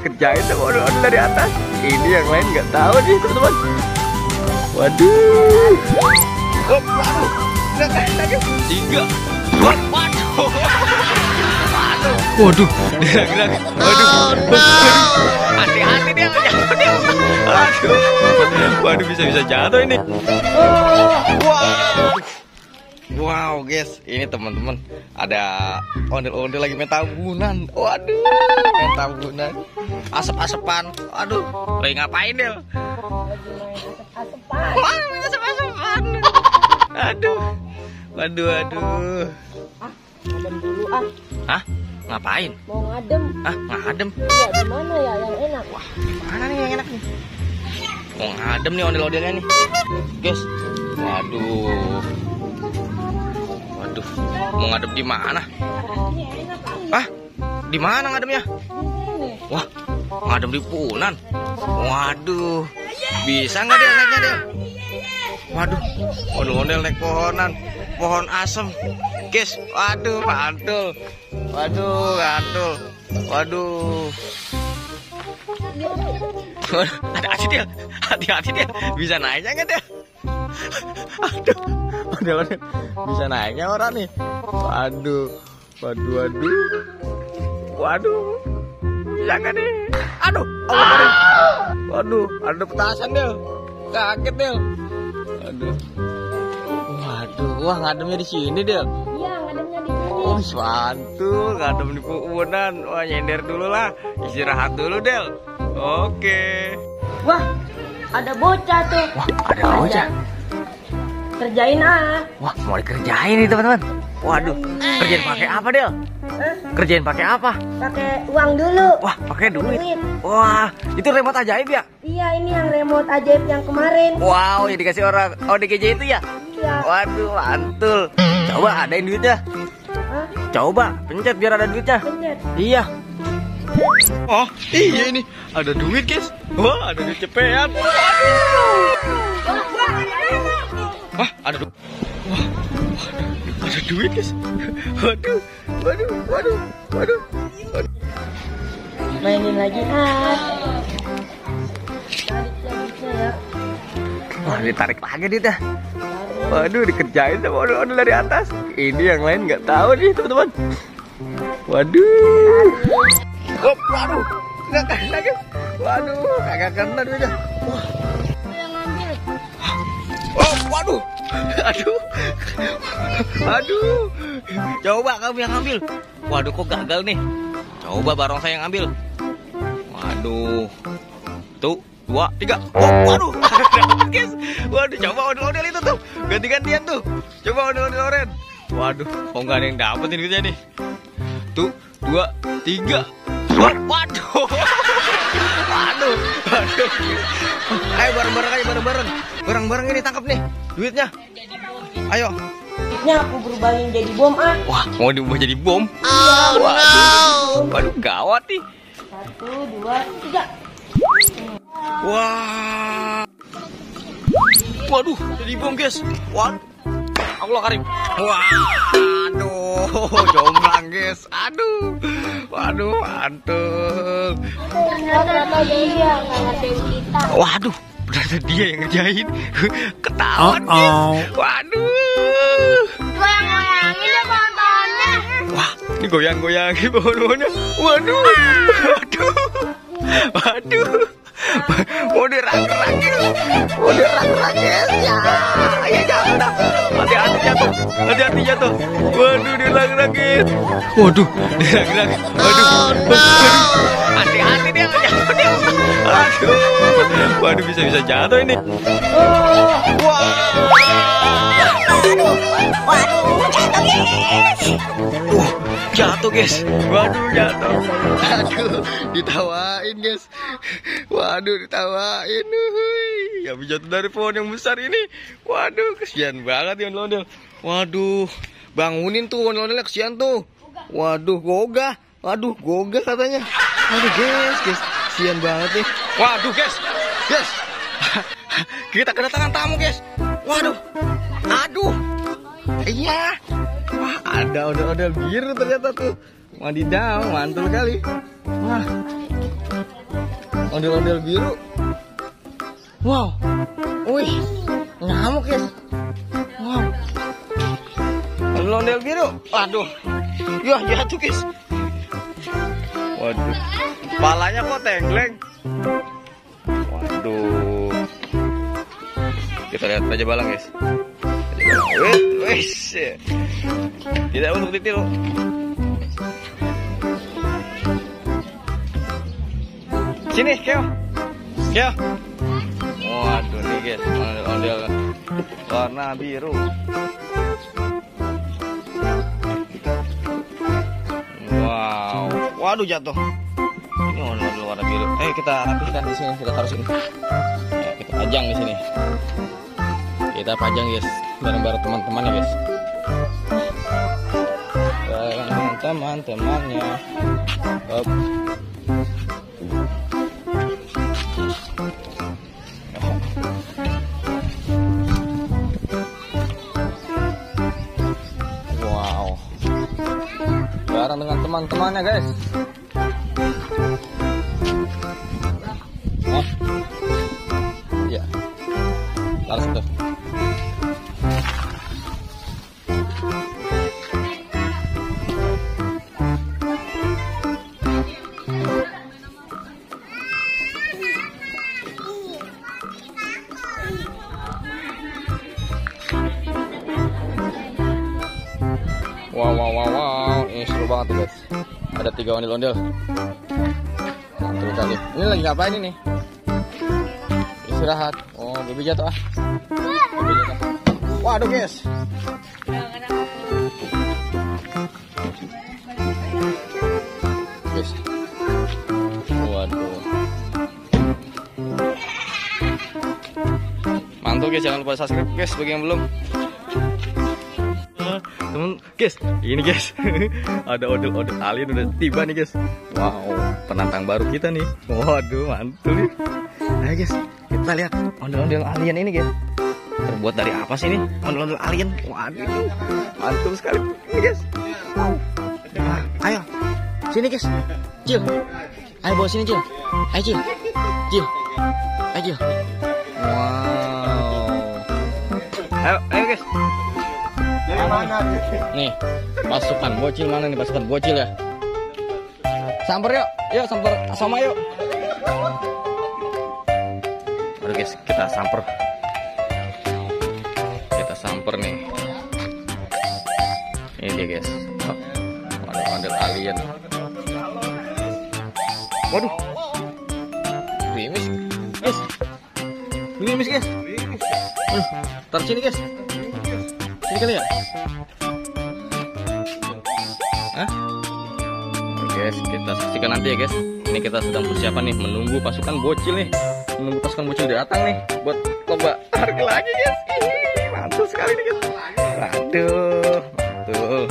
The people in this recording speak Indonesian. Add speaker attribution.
Speaker 1: dikerjain sama orang dari atas. Ini yang lain nggak tahu nih teman-teman. Waduh. Oh, waduh. Lagi. 3. Waduh. Waduh. Gerak-gerak. Waduh. Hati-hati dia. Aduh. Waduh, bisa jatuh ini. Wow guys, ini teman-teman ada ondel-ondel lagi main tabunan. Waduh, main tabunan. Asap-asapan. Aduh, lagi ngapain dia? Asap-asapan. Aduh. Waduh.
Speaker 2: Ngadem dulu ah.
Speaker 1: Hah? Ngapain?
Speaker 2: Mau ngadem.
Speaker 1: Ngadem.
Speaker 2: Iya, di mana ya yang enak?
Speaker 1: Wah, mana nih yang enak nih? Mau ngadem nih ondel-ondelnya nih. Guys. Waduh. Mau ngadem di mana? Di mana ngademnya? Wah, ngadem di punan. Waduh. Bisa nggak dia naiknya dia? Waduh. Ondel-ondel naik pohon asem. Guys, waduh, mantul. Waduh. Ada asyik dia. Hati-hati dia. Bisa naiknya nggak dia? Aduh. Ondel-ondel bisa naiknya orang nih. Waduh. Bisa nggak nih? Aduh, Allah karim. Waduh, ada petasan dia. Kaget dia. Aduh. Wah, ngademnya di sini dia.
Speaker 2: Iya, ngademnya di sini.
Speaker 1: Oh, mantul, ngadem di puunan. Wah, nyender dulu lah. Istirahat dulu, Del. Oke.
Speaker 2: Wah, ada bocah tuh.
Speaker 1: Wah, ada bocah.
Speaker 2: Kerjain ah.
Speaker 1: Wah, mau dikerjain nih teman-teman. Waduh, kerjain pakai apa Del? Kerjain pakai apa?
Speaker 2: Pakai uang dulu.
Speaker 1: Wah, pakai duit. Wah, itu remote ajaib ya?
Speaker 2: Iya, ini yang remote ajaib yang kemarin.
Speaker 1: Wow, yang dikasih orang ODGJ itu ya?
Speaker 2: Iya.
Speaker 1: Waduh, mantul. Coba adain duitnya.
Speaker 2: Hah?
Speaker 1: Coba pencet biar ada duitnya.
Speaker 2: Pencet.
Speaker 1: Iya. Oh, iya ini ada duit guys. Wah, ada duit cepean. Wah, ada duit. Wah, ada duit guys. Waduh.
Speaker 2: Mainin lagi ah. Tarik ya.
Speaker 1: Wah, ditarik lagi dia dah. Waduh, dikerjain sama ondel-ondel dari atas. Ini yang lain nggak tahu nih teman-teman. Waduh. Oh, waduh. Nggak kena guys. Waduh, kagak kena duitnya. Wah.
Speaker 2: Yang ngambil.
Speaker 1: Oh, waduh. Aduh. Coba kamu yang ambil. Waduh, kok gagal nih. Coba bareng saya yang ambil. Waduh. Tuh, 2, 3. Oh, waduh. Dapat guys. Waduh, coba ondel-ondel itu tuh. Ganti-gantian tuh. Coba ondel-ondel oren. Waduh, kok nggak ada yang dapetin duitnya nih. Tuh, 2, 3. Waduh. Ayo bareng-bareng aja, bareng-bareng. Bareng-bareng ini tangkap nih duitnya. Ayo.
Speaker 2: Duitnya aku berubahin jadi bom ah.
Speaker 1: Wah, mau diubah jadi bom? Waduh, gawat nih.
Speaker 2: 1, 2, 3.
Speaker 1: Wah. Waduh, jadi bom guys. Waduh. Allah karim. Waduh, jomblang guys. Waduh, mantul.
Speaker 2: Ternyata dia nggak ngertiin kita.
Speaker 1: Waduh, ternyata dia yang ngerjain. Ketahuan guys. Waduh.
Speaker 2: Goyang-goyangin ya pohon-pohonnya.
Speaker 1: Wah, ini goyang-goyangin pohon-pohonnya. Waduh. Mau dirak-rakin. Ya jatuh dah. Hati-hati jatuh. Waduh, dirak-rakin. Waduh. Hati-hati dia jatuh dia. Waduh, bisa jatuh ini. Jatuh guys. Waduh, jatuh. Ditawain guys. Waduh, ditawain. Habis jatuh dari pohon yang besar ini. Waduh, kesian banget ya ondel-ondel. Waduh, bangunin tuh ondel-ondelnya, kesian tuh. Waduh, goga katanya. Waduh guys, kesian banget nih. Waduh guys. Kita kedatangan tamu guys. Waduh. Iya. Wah, ada ondel-ondel biru ternyata tuh. Wadidaw, mantul kali. Wah. ondel-ondel biru. Wow. Wih, nyamuk guys. Wow. Ondel-ondel biru. Aduh. Yah, jatuh guys. Waduh. Kepalanya kok tengkleng. Waduh. Kita lihat Raja Balang guys. Wih, tidak untuk ditiru. Sini, Keo. Keo. Waduh nih guys, ondel-ondel warna biru. Wow, waduh jatuh. Ini ondel-ondel warna biru. Kita rapihkan di sini, kita taruh sini. Ya, kita pajang di sini. Kita pajang guys, bareng-bareng teman-temannya guys. Bareng teman-temannya. Hop. Bareng dengan teman-temannya guys. Oh, ya, langsung tuh. Wow, ini seru banget tuh guys. Ada 3 ondel-ondel. Mantul kali. Ini lagi ngapain ini? Istirahat. Oh, baby jatuh ah. Baby jatuh. Waduh guys. Guys. Waduh. Mantul guys, jangan lupa subscribe guys bagi yang belum. Temen guys, ini guys ada ondel-ondel alien udah tiba nih guys. Wow, penantang baru kita nih. Waduh, mantul nih. Ayo guys, kita lihat ondel-ondel alien ini guys. Terbuat dari apa sih ini ondel-ondel alien? Waduh, mantul sekali ini guys. Nah, ayo, sini guys, Cil. Ayo bawa sini Cil. Ayo Cil, Cil, ayo Cil. Wow. Ayo guys. Nih, pasukan bocil mana nih, pasukan bocil ya? Samper yuk samper sama yuk. Aduh guys, kita samper nih. Ini dia guys, ondel-ondel alien. Waduh, gerimis guys. Taruh sini guys. Ini kali ya? Hah? Oke guys, kita saksikan nanti ya guys. Ini kita sedang persiapan nih, menunggu pasukan bocil nih. Menunggu pasukan bocil datang nih buat coba harga lagi guys. Mantul sekali nih guys. Aduh, mantul.